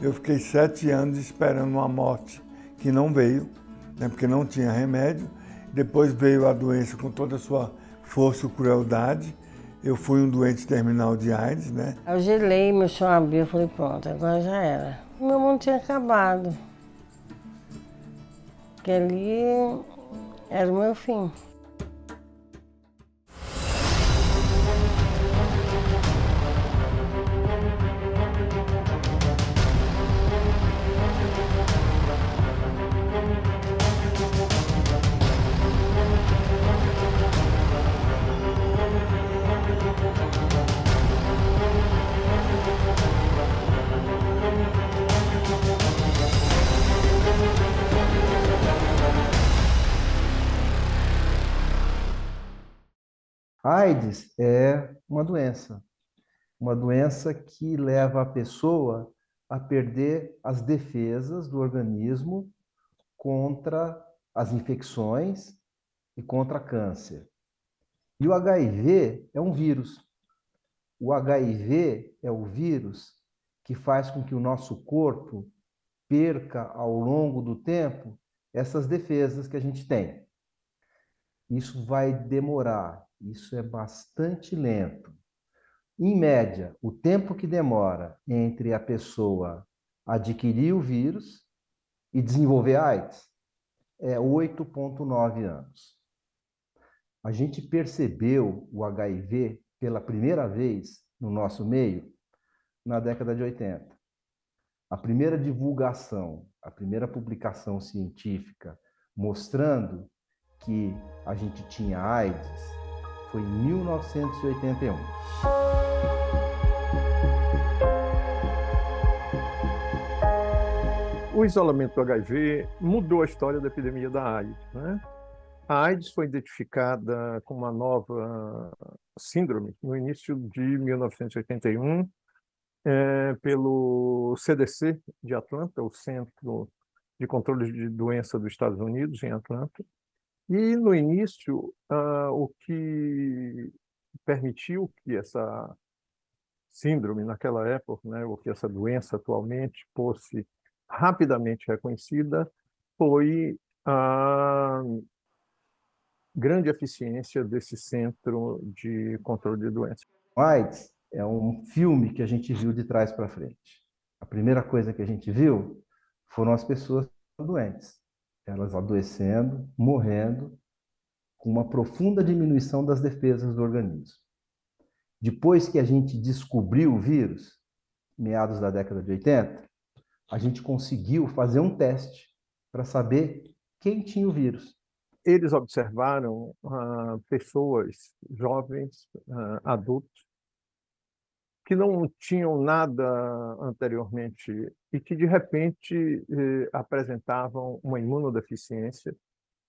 Eu fiquei 7 anos esperando uma morte que não veio, né, porque não tinha remédio. Depois veio a doença com toda a sua força e crueldade. Eu fui um doente terminal de AIDS, né? Eu gelei, meu chão abriu, eu falei, pronto, agora já era. O meu mundo tinha acabado. Porque ali era o meu fim. AIDS é uma doença que leva a pessoa a perder as defesas do organismo contra as infecções e contra câncer. E o HIV é um vírus. O HIV é o vírus que faz com que o nosso corpo perca ao longo do tempo essas defesas que a gente tem. Isso vai demorar, isso é bastante lento. Em média, o tempo que demora entre a pessoa adquirir o vírus e desenvolver AIDS é 8,9 anos. A gente percebeu o HIV pela primeira vez no nosso meio na década de 80. A primeira divulgação, a primeira publicação científica mostrando que a gente tinha AIDS foi em 1981. O isolamento do HIV mudou a história da epidemia da AIDS, né? A AIDS foi identificada como uma nova síndrome no início de 1981 pelo CDC de Atlanta, o Centro de Controle de Doença dos Estados Unidos, em Atlanta. E, no início, o que permitiu que essa síndrome, naquela época, né, ou que essa doença atualmente fosse rapidamente reconhecida, foi a grande eficiência desse Centro de Controle de Doenças. AIDS é um filme que a gente viu de trás para frente. A primeira coisa que a gente viu foram as pessoas doentes, elas adoecendo, morrendo, com uma profunda diminuição das defesas do organismo. Depois que a gente descobriu o vírus, meados da década de 80, a gente conseguiu fazer um teste para saber quem tinha o vírus. Eles observaram pessoas jovens, adultos, que não tinham nada anteriormente e que, de repente, apresentavam uma imunodeficiência,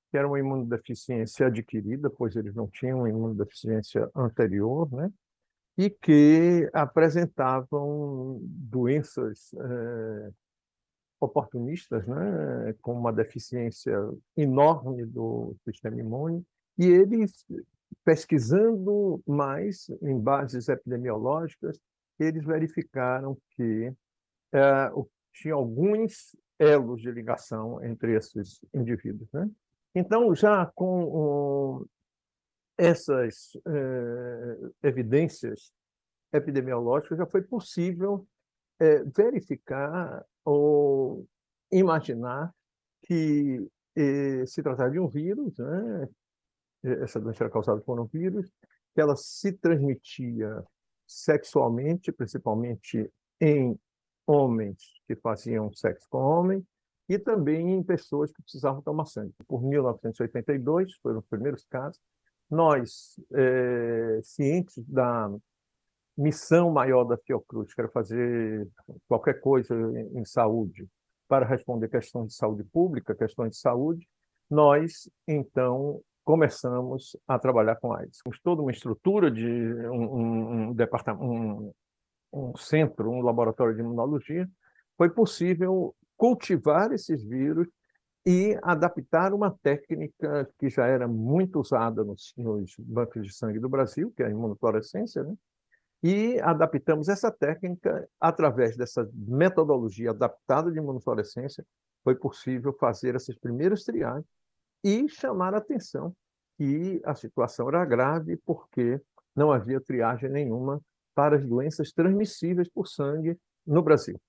que era uma imunodeficiência adquirida, pois eles não tinham uma imunodeficiência anterior, né? E que apresentavam doenças oportunistas, né, com uma deficiência enorme do sistema imune, e eles, pesquisando mais em bases epidemiológicas, eles verificaram que tinha alguns elos de ligação entre esses indivíduos, né? Então, já com essas evidências epidemiológicas, já foi possível verificar ou imaginar que se tratava de um vírus, né? Essa doença era causada por um vírus, que ela se transmitia sexualmente, principalmente em homens que faziam sexo com homens, e também em pessoas que precisavam tomar sangue. Por 1982, foram os primeiros casos, nós, cientes da missão maior da Fiocruz, que era fazer qualquer coisa em saúde para responder questões de saúde pública, questões de saúde, nós, então, começamos a trabalhar com AIDS. Temos toda uma estrutura de um departamento, um centro, um laboratório de imunologia. Foi possível cultivar esses vírus e adaptar uma técnica que já era muito usada nos bancos de sangue do Brasil, que é a imunofluorescência, né? E adaptamos essa técnica através dessa metodologia adaptada de imunofluorescência. Foi possível fazer essas primeiras triagens e chamar a atenção que a situação era grave porque não havia triagem nenhuma para as doenças transmissíveis por sangue no Brasil.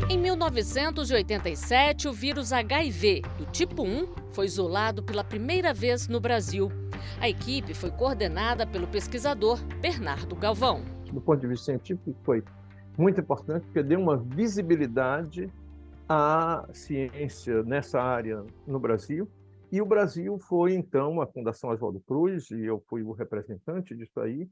Em 1987, o vírus HIV, do tipo 1, foi isolado pela primeira vez no Brasil. A equipe foi coordenada pelo pesquisador Bernardo Galvão. Do ponto de vista científico, foi muito importante porque deu uma visibilidade à ciência nessa área no Brasil. E o Brasil foi, então, a Fundação Oswaldo Cruz, e eu fui o representante disso aí,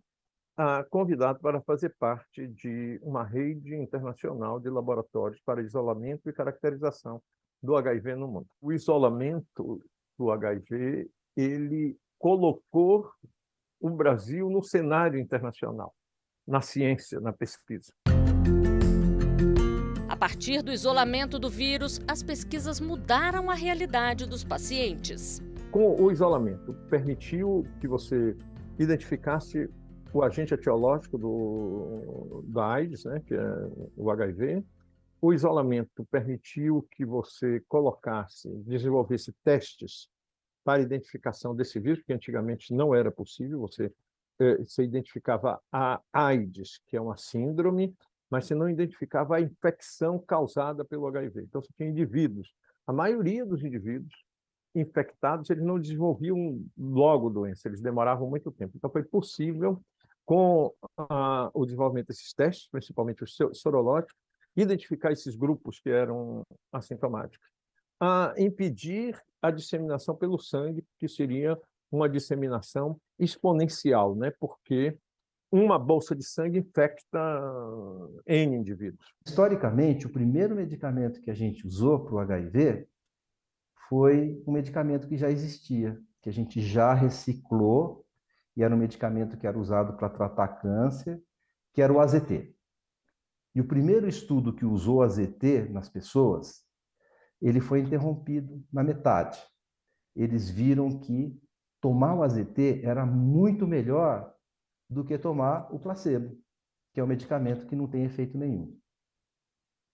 convidado para fazer parte de uma rede internacional de laboratórios para isolamento e caracterização do HIV no mundo. O isolamento do HIV, ele colocou o Brasil no cenário internacional, na ciência, na pesquisa. A partir do isolamento do vírus, as pesquisas mudaram a realidade dos pacientes. Com o isolamento, permitiu que você identificasse o agente etiológico da AIDS, né, que é o HIV. O isolamento permitiu que você desenvolvesse testes para identificação desse vírus, que antigamente não era possível. Você identificava a AIDS, que é uma síndrome, mas você não identificava a infecção causada pelo HIV. Então, você tinha indivíduos. A maioria dos indivíduos infectados, eles não desenvolviam logo doença, eles demoravam muito tempo. Então, foi possível, com o desenvolvimento desses testes, principalmente os sorológicos, identificar esses grupos que eram assintomáticos, impedir a disseminação pelo sangue, que seria uma disseminação exponencial, né? Porque uma bolsa de sangue infecta N indivíduos. Historicamente, o primeiro medicamento que a gente usou para o HIV foi um medicamento que já existia, que a gente já reciclou, e era um medicamento que era usado para tratar câncer, que era o AZT. E o primeiro estudo que usou AZT nas pessoas, ele foi interrompido na metade. Eles viram que tomar o AZT era muito melhor do que tomar o placebo, que é um medicamento que não tem efeito nenhum.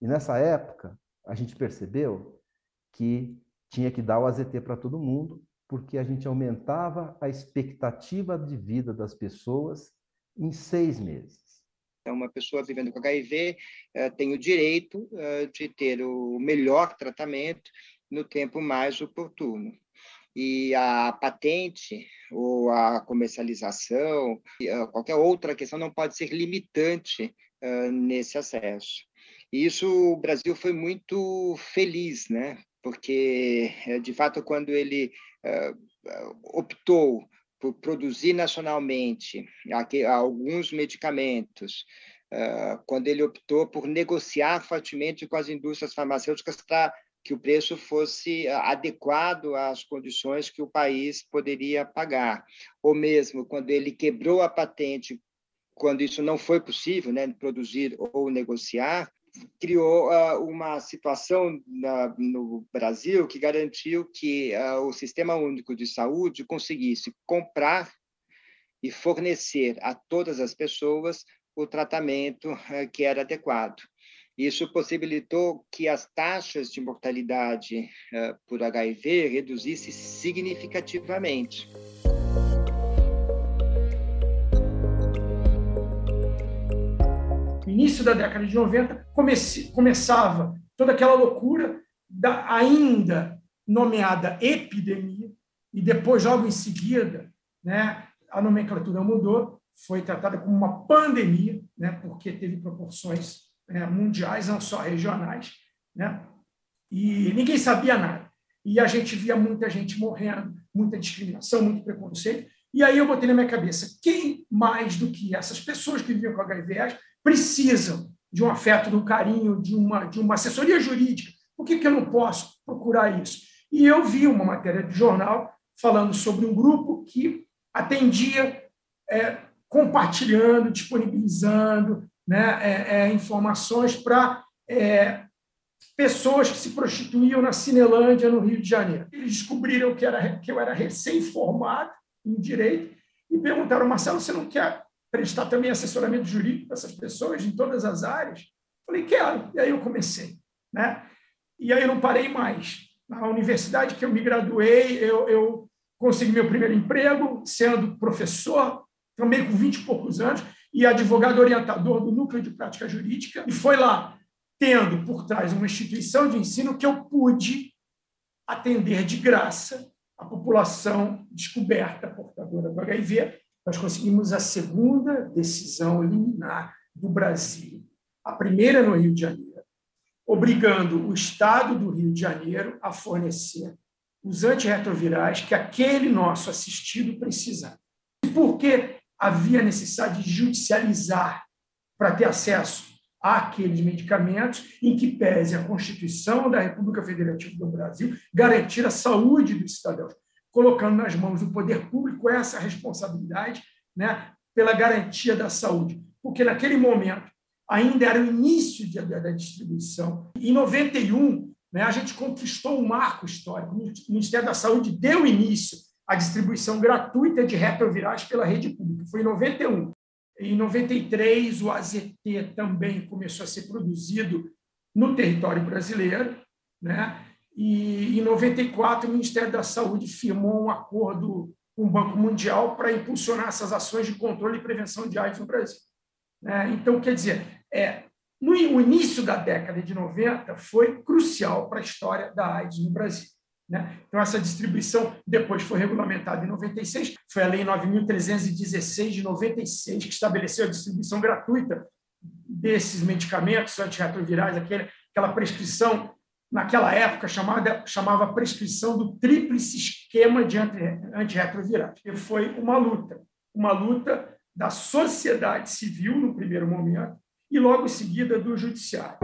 E nessa época, a gente percebeu que tinha que dar o AZT para todo mundo, porque a gente aumentava a expectativa de vida das pessoas em 6 meses. Uma pessoa vivendo com HIV tem o direito de ter o melhor tratamento no tempo mais oportuno. E a patente ou a comercialização, qualquer outra questão não pode ser limitante nesse acesso. E isso o Brasil foi muito feliz, né? Porque, de fato, quando ele optou por produzir nacionalmente alguns medicamentos, quando ele optou por negociar fortemente com as indústrias farmacêuticas para que o preço fosse adequado às condições que o país poderia pagar, ou mesmo quando ele quebrou a patente, quando isso não foi possível, né, produzir ou negociar, criou uma situação no Brasil que garantiu que o Sistema Único de Saúde conseguisse comprar e fornecer a todas as pessoas o tratamento que era adequado. Isso possibilitou que as taxas de mortalidade por HIV reduzissem significativamente. No início da década de 90, começava toda aquela loucura da ainda nomeada epidemia, e depois, logo em seguida, né, a nomenclatura mudou, foi tratada como uma pandemia, né, porque teve proporções mundiais, não só regionais, né, e ninguém sabia nada. E a gente via muita gente morrendo, muita discriminação, muito preconceito. E aí eu botei na minha cabeça, quem mais do que essas pessoas que vivem com HIV precisam de um afeto, de um carinho, de uma assessoria jurídica? Por que eu não posso procurar isso? E eu vi uma matéria de jornal falando sobre um grupo que atendia compartilhando, disponibilizando, né, informações para pessoas que se prostituíam na Cinelândia, no Rio de Janeiro. Eles descobriram que eu era recém-formado em direito e perguntaram: Marcelo, você não quer prestar também assessoramento jurídico para essas pessoas em todas as áreas? Eu falei: quero. E aí eu comecei, né? E aí eu não parei mais. Na universidade que eu me graduei, eu consegui meu primeiro emprego sendo professor, também com 20 e poucos anos, e advogado orientador do Núcleo de Prática Jurídica. E foi lá, tendo por trás uma instituição de ensino, que eu pude atender de graça a população descoberta portadora do HIV. Nós conseguimos a segunda decisão liminar do Brasil, a primeira no Rio de Janeiro, obrigando o Estado do Rio de Janeiro a fornecer os antirretrovirais que aquele nosso assistido precisava. E por que havia necessidade de judicializar para ter acesso àqueles medicamentos, em que pese a Constituição da República Federativa do Brasil garantir a saúde dos cidadãos, colocando nas mãos do poder público essa responsabilidade, né, pela garantia da saúde. Porque, naquele momento, ainda era o início da distribuição. Em 91, né, a gente conquistou um marco histórico. O Ministério da Saúde deu início à distribuição gratuita de retrovirais pela rede pública. Foi em 91. Em 93, o AZT também começou a ser produzido no território brasileiro, né? E em 94, o Ministério da Saúde firmou um acordo com o Banco Mundial para impulsionar essas ações de controle e prevenção de AIDS no Brasil. Então, quer dizer, o início da década de 90 foi crucial para a história da AIDS no Brasil, né? Então, essa distribuição depois foi regulamentada em 96, foi a Lei 9.316 de 96, que estabeleceu a distribuição gratuita desses medicamentos antirretrovirais, aquela prescrição, naquela época, chamava prescrição do tríplice esquema de antirretrovirais. E foi uma luta da sociedade civil, no primeiro momento, e logo em seguida do judiciário.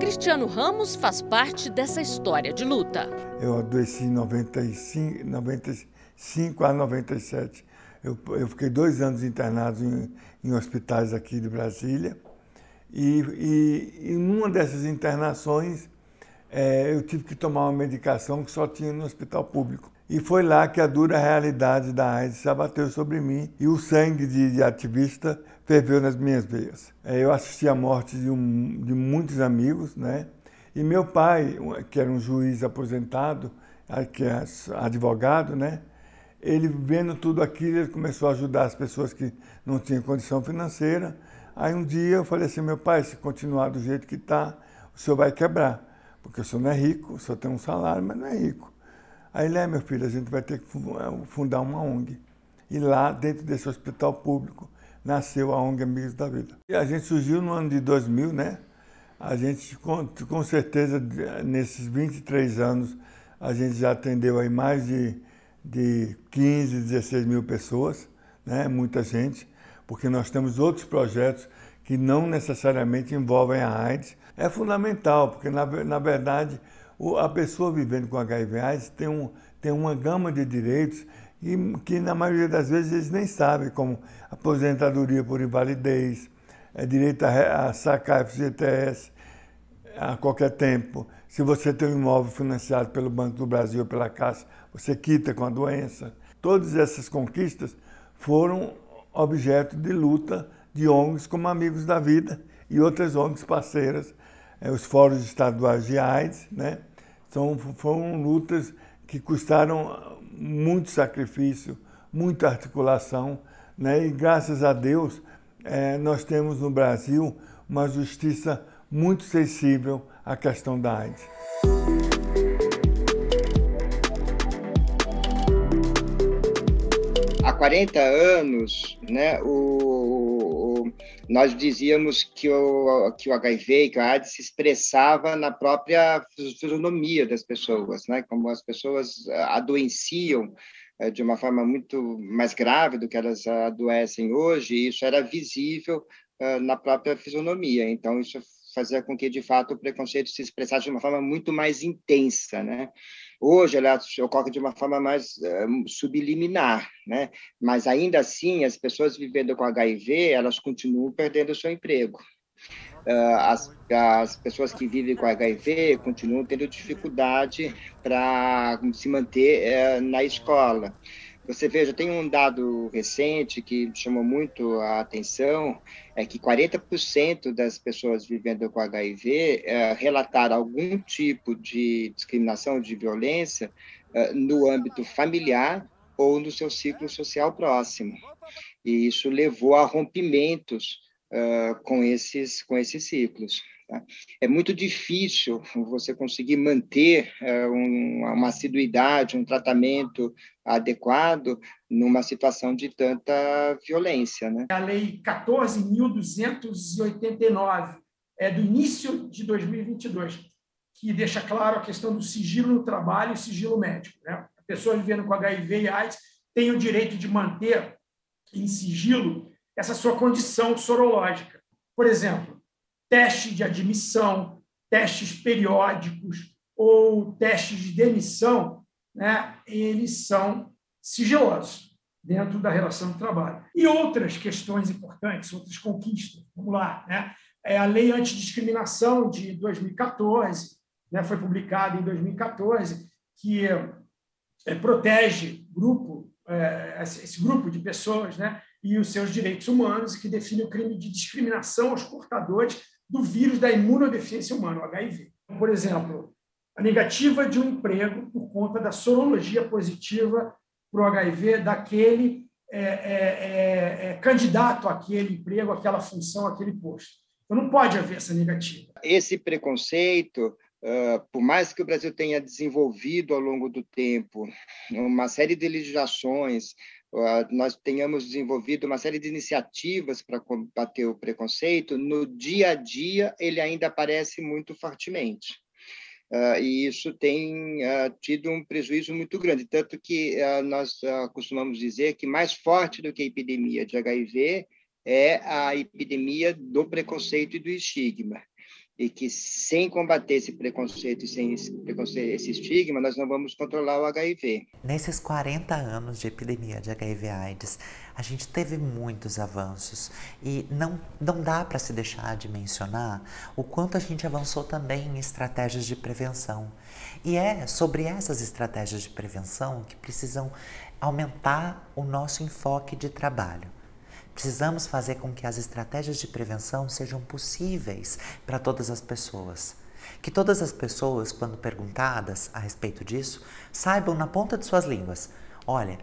Cristiano Ramos faz parte dessa história de luta. Eu adoeci em 95 a 97. Eu fiquei 2 anos internado em hospitais aqui de Brasília. E em uma dessas internações, eu tive que tomar uma medicação que só tinha no hospital público. E foi lá que a dura realidade da AIDS se abateu sobre mim e o sangue de ativista ferveu nas minhas veias. Eu assisti a morte de muitos amigos, né? E meu pai, que era um juiz aposentado, que é advogado, né? Ele, vendo tudo aquilo, ele começou a ajudar as pessoas que não tinham condição financeira. Aí um dia eu falei assim: meu pai, se continuar do jeito que está, o senhor vai quebrar, porque o senhor não é rico, o senhor tem um salário, mas não é rico. Aí ele: meu filho, a gente vai ter que fundar uma ONG. E lá, dentro desse hospital público, nasceu a ONG Amigos da Vida. E a gente surgiu no ano de 2000, né? A gente, com certeza, nesses 23 anos, a gente já atendeu aí mais de 15, 16 mil pessoas, né? Muita gente, porque nós temos outros projetos que não necessariamente envolvem a AIDS. É fundamental, porque, na verdade, a pessoa vivendo com HIV/AIDS tem uma gama de direitos que, na maioria das vezes, eles nem sabem, como aposentadoria por invalidez, direito a sacar FGTS a qualquer tempo. Se você tem um imóvel financiado pelo Banco do Brasil ou pela Caixa, você quita com a doença. Todas essas conquistas foram objeto de luta de ONGs como Amigos da Vida e outras ONGs parceiras, os fóruns estaduais de AIDS, né? Foram lutas que custaram muito sacrifício, muita articulação, né? E graças a Deus nós temos no Brasil uma justiça muito sensível à questão da AIDS. Há 40 anos, né, nós dizíamos que o HIV, que a AIDS se expressava na própria fisionomia das pessoas, né, como as pessoas adoeciam de uma forma muito mais grave do que elas adoecem hoje, e isso era visível na própria fisionomia. Então, isso fazia com que, de fato, o preconceito se expressasse de uma forma muito mais intensa, né? Hoje, ela ocorre de uma forma mais subliminar, né? Mas, ainda assim, as pessoas vivendo com HIV, elas continuam perdendo o seu emprego. as pessoas que vivem com HIV continuam tendo dificuldade para se manter na escola. Você veja, tem um dado recente que chamou muito a atenção, é que 40% das pessoas vivendo com HIV relataram algum tipo de discriminação, de violência no âmbito familiar ou no seu ciclo social próximo. E isso levou a rompimentos com esses ciclos. Tá? É muito difícil você conseguir manter uma assiduidade, um tratamento adequado numa situação de tanta violência. Né? A Lei 14.289 é do início de 2022, que deixa claro a questão do sigilo no trabalho e sigilo médico. Né? A pessoa vivendo com HIV e AIDS tem o direito de manter em sigilo essa sua condição sorológica. Por exemplo, teste de admissão, testes periódicos ou testes de demissão, né, eles são sigilosos dentro da relação de trabalho. E outras questões importantes, outras conquistas. Vamos lá. Né? A Lei Antidiscriminação de 2014, né, foi publicada em 2014, que protege esse grupo de pessoas, né, e os seus direitos humanos, que define o crime de discriminação aos portadores do vírus da imunodeficiência humana, o HIV. Por exemplo, a negativa de um emprego por conta da sorologia positiva para o HIV daquele candidato àquele emprego, àquela função, àquele posto. Então, não pode haver essa negativa. Esse preconceito, por mais que o Brasil tenha desenvolvido ao longo do tempo uma série de legislações, nós tenhamos desenvolvido uma série de iniciativas para combater o preconceito, no dia a dia ele ainda aparece muito fortemente. E isso tem tido um prejuízo muito grande, tanto que nós costumamos dizer que mais forte do que a epidemia de HIV é a epidemia do preconceito e do estigma. E que sem combater esse preconceito e sem esse estigma, nós não vamos controlar o HIV. Nesses 40 anos de epidemia de HIV/AIDS, a gente teve muitos avanços e não dá para se deixar de mencionar o quanto a gente avançou também em estratégias de prevenção. E é sobre essas estratégias de prevenção que precisam aumentar o nosso enfoque de trabalho. Precisamos fazer com que as estratégias de prevenção sejam possíveis para todas as pessoas. Que todas as pessoas, quando perguntadas a respeito disso, saibam na ponta de suas línguas: olha,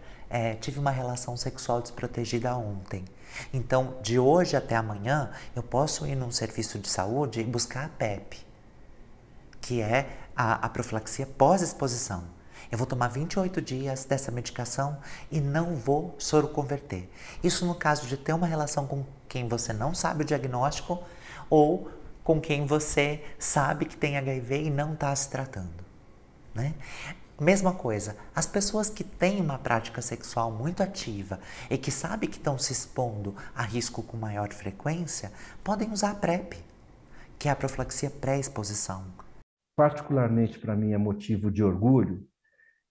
tive uma relação sexual desprotegida ontem. Então, de hoje até amanhã, eu posso ir num serviço de saúde e buscar a PEP, que é a profilaxia pós-exposição. Eu vou tomar 28 dias dessa medicação e não vou soroconverter. Isso no caso de ter uma relação com quem você não sabe o diagnóstico ou com quem você sabe que tem HIV e não está se tratando. Né? Mesma coisa, as pessoas que têm uma prática sexual muito ativa e que sabem que estão se expondo a risco com maior frequência, podem usar a PrEP, que é a profilaxia pré-exposição. Particularmente para mim é motivo de orgulho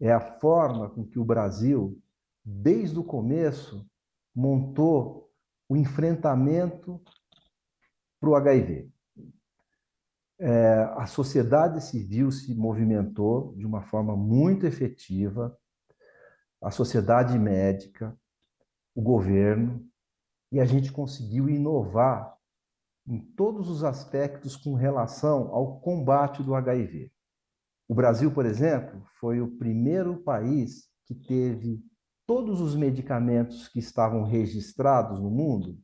é a forma com que o Brasil, desde o começo, montou o enfrentamento para o HIV. A sociedade civil se movimentou de uma forma muito efetiva, a sociedade médica, o governo, e a gente conseguiu inovar em todos os aspectos com relação ao combate do HIV. O Brasil, por exemplo, foi o primeiro país que teve todos os medicamentos que estavam registrados no mundo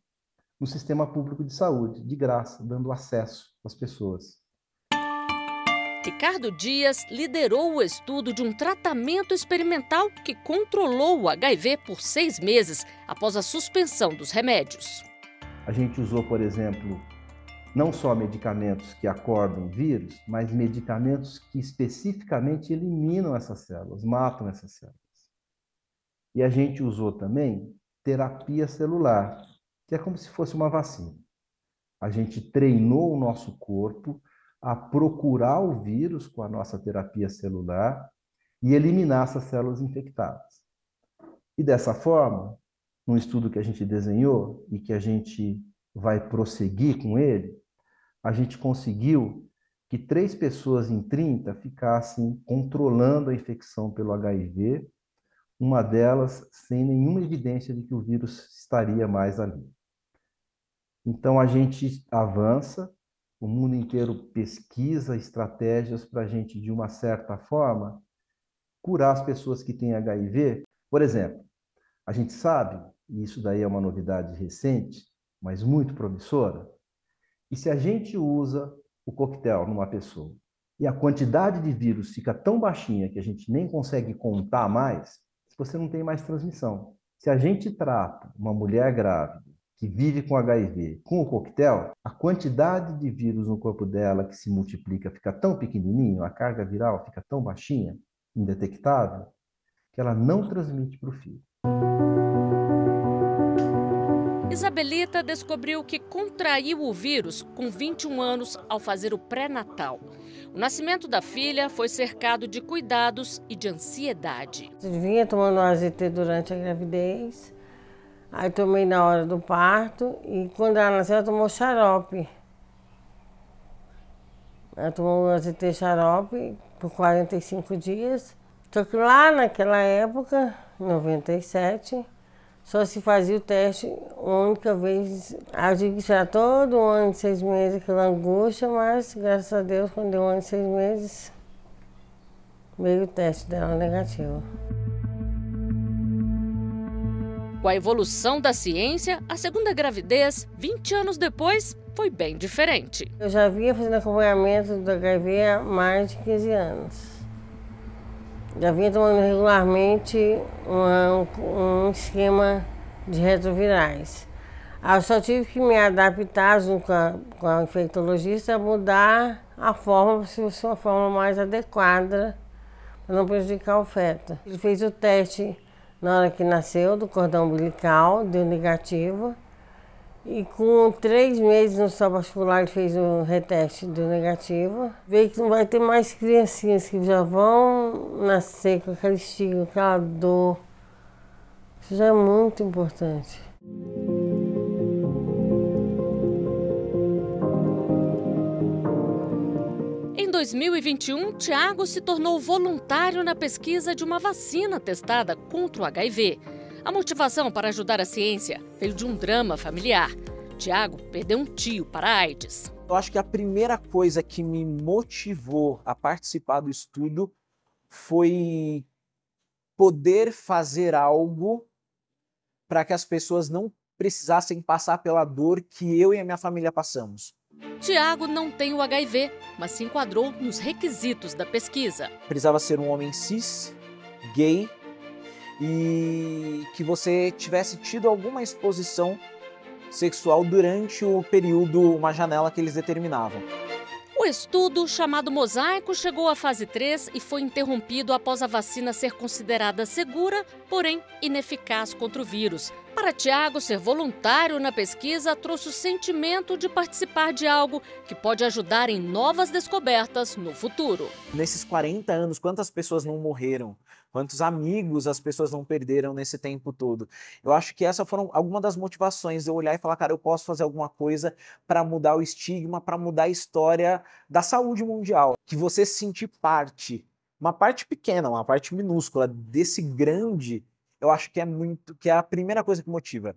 no sistema público de saúde, de graça, dando acesso às pessoas. Ricardo Dias liderou o estudo de um tratamento experimental que controlou o HIV por 6 meses após a suspensão dos remédios. A gente usou, por exemplo, não só medicamentos que acordam vírus, mas medicamentos que especificamente eliminam essas células, matam essas células. E a gente usou também terapia celular, que é como se fosse uma vacina. A gente treinou o nosso corpo a procurar o vírus com a nossa terapia celular e eliminar essas células infectadas. E dessa forma, num estudo que a gente desenhou e que a gente vai prosseguir com ele, a gente conseguiu que 3 pessoas em 30 ficassem controlando a infecção pelo HIV, uma delas sem nenhuma evidência de que o vírus estaria mais ali. Então, a gente avança, o mundo inteiro pesquisa estratégias para a gente, de uma certa forma, curar as pessoas que têm HIV. Por exemplo, a gente sabe, e isso daí é uma novidade recente, mas muito promissora, e se a gente usa o coquetel numa pessoa e a quantidade de vírus fica tão baixinha que a gente nem consegue contar mais, você não tem mais transmissão. Se a gente trata uma mulher grávida que vive com HIV com o coquetel, a quantidade de vírus no corpo dela que se multiplica fica tão pequenininho, a carga viral fica tão baixinha, indetectável, que ela não transmite para o filho. Isabelita descobriu que contraiu o vírus com 21 anos ao fazer o pré-natal. O nascimento da filha foi cercado de cuidados e de ansiedade. Eu vinha tomando AZT durante a gravidez, aí tomei na hora do parto e quando ela nasceu ela tomou xarope. Ela tomou o AZT xarope por 45 dias. Só que lá naquela época, 97, só se fazia o teste uma única vez. Eu tive que esperar todo um ano e 6 meses, aquela angústia, mas graças a Deus, quando deu 1 ano e 6 meses, veio o teste dela negativo. Com a evolução da ciência, a segunda gravidez, 20 anos depois, foi bem diferente. Eu já vinha fazendo acompanhamento do HIV há mais de 15 anos. Já vinha tomando regularmente um esquema de retrovirais. Eu só tive que me adaptar junto com a infectologista a mudar a forma, para ser uma forma mais adequada, para não prejudicar o feto. Ele fez o teste na hora que nasceu, do cordão umbilical, deu negativo. E com 3 meses no céu vascular ele fez o reteste, deu negativo. Veio que não vai ter mais criancinhas que já vão nascer com aquele estigma, aquela dor. Isso já é muito importante. Em 2021, Tiago se tornou voluntário na pesquisa de uma vacina testada contra o HIV. A motivação para ajudar a ciência veio de um drama familiar. Tiago perdeu um tio para a AIDS. Eu acho que a primeira coisa que me motivou a participar do estudo foi poder fazer algo para que as pessoas não precisassem passar pela dor que eu e a minha família passamos. Tiago não tem o HIV, mas se enquadrou nos requisitos da pesquisa. Precisava ser um homem cis, gay, e que você tivesse tido alguma exposição sexual durante o período, uma janela que eles determinavam. O estudo, chamado Mosaico, chegou à fase 3 e foi interrompido após a vacina ser considerada segura, porém ineficaz contra o vírus. Para Tiago, ser voluntário na pesquisa trouxe o sentimento de participar de algo que pode ajudar em novas descobertas no futuro. Nesses 40 anos, quantas pessoas não morreram? Quantos amigos as pessoas não perderam nesse tempo todo? Eu acho que essas foram algumas das motivações de eu olhar e falar, cara, eu posso fazer alguma coisa para mudar o estigma, para mudar a história da saúde mundial. Que você se sentir parte, uma parte pequena, uma parte minúscula desse grande, eu acho que é a primeira coisa que motiva.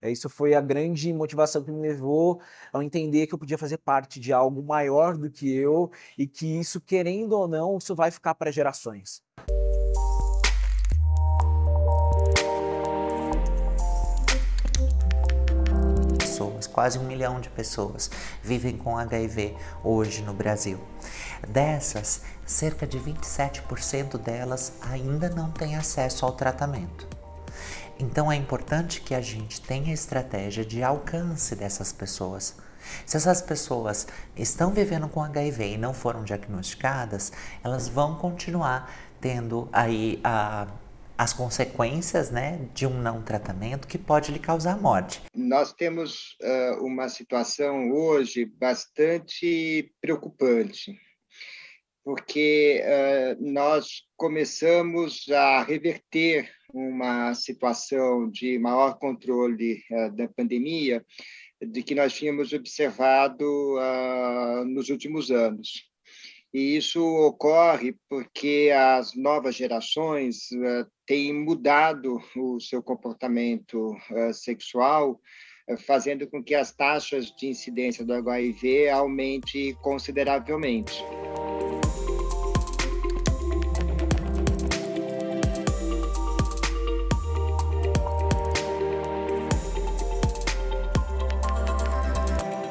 Isso foi a grande motivação que me levou a entender que eu podia fazer parte de algo maior do que eu e que isso, querendo ou não, isso vai ficar para gerações. Quase 1 milhão de pessoas vivem com HIV hoje no Brasil. Dessas, cerca de 27% delas ainda não têm acesso ao tratamento. Então é importante que a gente tenha estratégia de alcance dessas pessoas. Se essas pessoas estão vivendo com HIV e não foram diagnosticadas, elas vão continuar tendo aí as consequências, né, de um não tratamento que pode lhe causar morte. Nós temos uma situação hoje bastante preocupante, porque nós começamos a reverter uma situação de maior controle da pandemia de que nós tínhamos observado nos últimos anos. E isso ocorre porque as novas gerações têm mudado o seu comportamento sexual, fazendo com que as taxas de incidência do HIV aumente consideravelmente.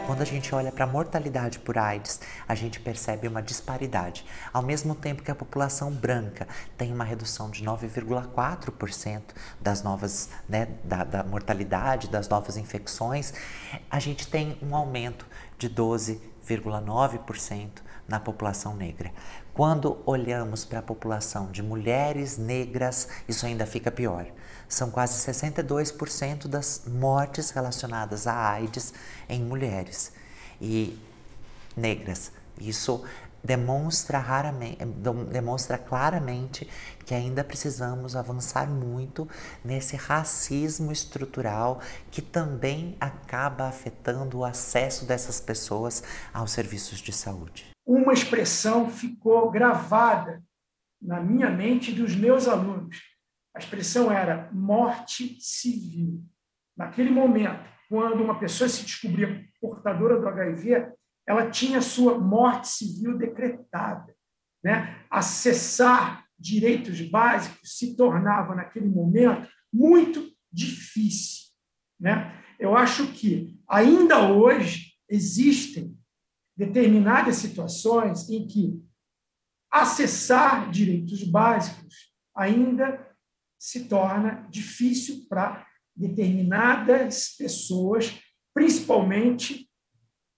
Quando a gente olha para a mortalidade por AIDS, a gente percebe uma disparidade. Ao mesmo tempo que a população branca tem uma redução de 9,4% das novas, da mortalidade, das novas infecções, a gente tem um aumento de 12,9% na população negra. Quando olhamos para a população de mulheres negras, isso ainda fica pior. São quase 62% das mortes relacionadas à AIDS em mulheres e negras. Isso demonstra claramente que ainda precisamos avançar muito nesse racismo estrutural que também acaba afetando o acesso dessas pessoas aos serviços de saúde. Uma expressão ficou gravada na minha mente e dos meus alunos. A expressão era morte civil. Naquele momento, quando uma pessoa se descobria portadora do HIV, ela tinha sua morte civil decretada, né? Acessar direitos básicos se tornava, naquele momento, muito difícil, né? Eu acho que, ainda hoje, existem determinadas situações em que acessar direitos básicos ainda se torna difícil para determinadas pessoas, principalmente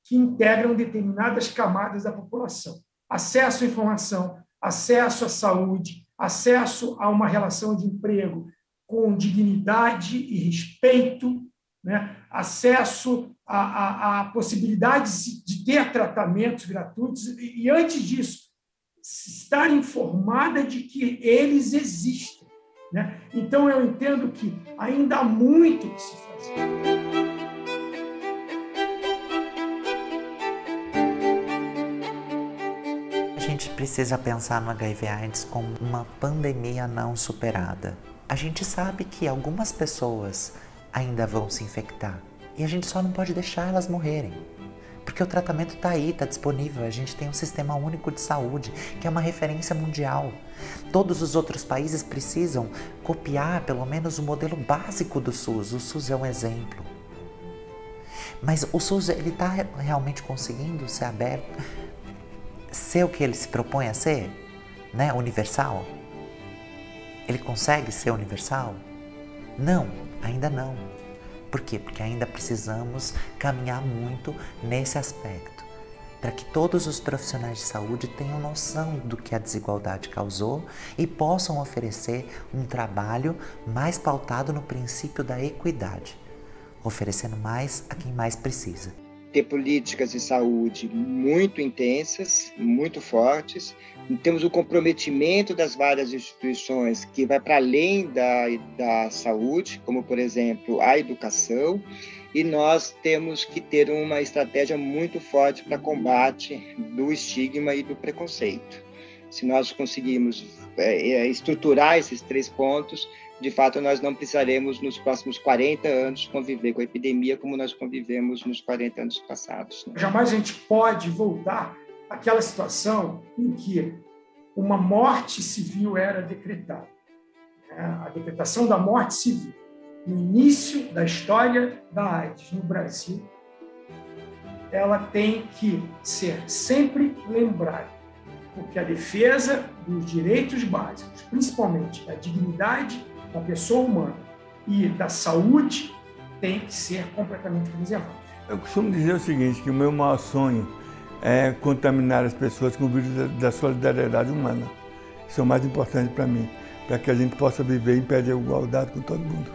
que integram determinadas camadas da população. Acesso à informação, acesso à saúde, acesso a uma relação de emprego com dignidade e respeito, né? Acesso a possibilidades de ter tratamentos gratuitos e, antes disso, estar informada de que eles existem, né? Então, eu entendo que ainda há muito que se fazer. A gente precisa pensar no HIV/AIDS como uma pandemia não superada. A gente sabe que algumas pessoas ainda vão se infectar e a gente só não pode deixar elas morrerem. Porque o tratamento está aí, está disponível. A gente tem um sistema único de saúde, que é uma referência mundial. Todos os outros países precisam copiar pelo menos o modelo básico do SUS. O SUS é um exemplo. Mas o SUS está realmente conseguindo ser aberto, ser o que ele se propõe a ser, né? Universal? Ele consegue ser universal? Não, ainda não. Por quê? Porque ainda precisamos caminhar muito nesse aspecto, para que todos os profissionais de saúde tenham noção do que a desigualdade causou e possam oferecer um trabalho mais pautado no princípio da equidade, oferecendo mais a quem mais precisa. Ter políticas de saúde muito intensas, muito fortes. Temos o comprometimento das várias instituições que vai para além da saúde, como, por exemplo, a educação, e nós temos que ter uma estratégia muito forte para combate do estigma e do preconceito. Se nós conseguirmos estruturar esses 3 pontos, de fato, nós não precisaremos, nos próximos 40 anos, conviver com a epidemia como nós convivemos nos 40 anos passados, né? Jamais a gente pode voltar àquela situação em que uma morte civil era decretada. A decretação da morte civil, no início da história da AIDS no Brasil, ela tem que ser sempre lembrada, porque a defesa dos direitos básicos, principalmente da dignidade da pessoa humana e da saúde, tem que ser completamente preservada. Eu costumo dizer o seguinte, que o meu maior sonho é contaminar as pessoas com o vírus da solidariedade humana. Isso é o mais importante para mim, para que a gente possa viver em pé de igualdade com todo mundo.